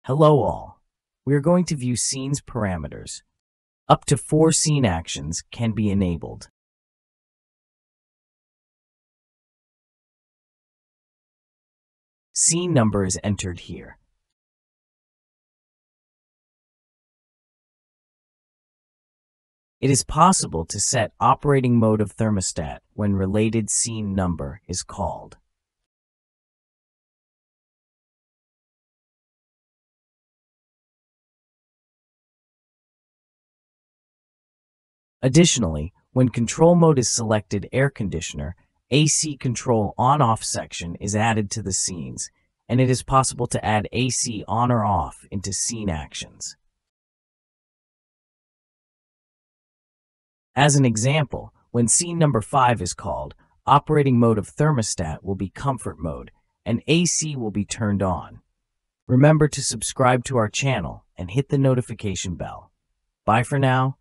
Hello all. We are going to view scenes parameters. Up to 4 scene actions can be enabled. Scene number is entered here. It is possible to set operating mode of thermostat when related scene number is called. Additionally, when control mode is selected air conditioner, AC control on-off section is added to the scenes, and it is possible to add AC on or off into scene actions. As an example, when scene number 5 is called, operating mode of thermostat will be comfort mode, and AC will be turned on. Remember to subscribe to our channel and hit the notification bell. Bye for now.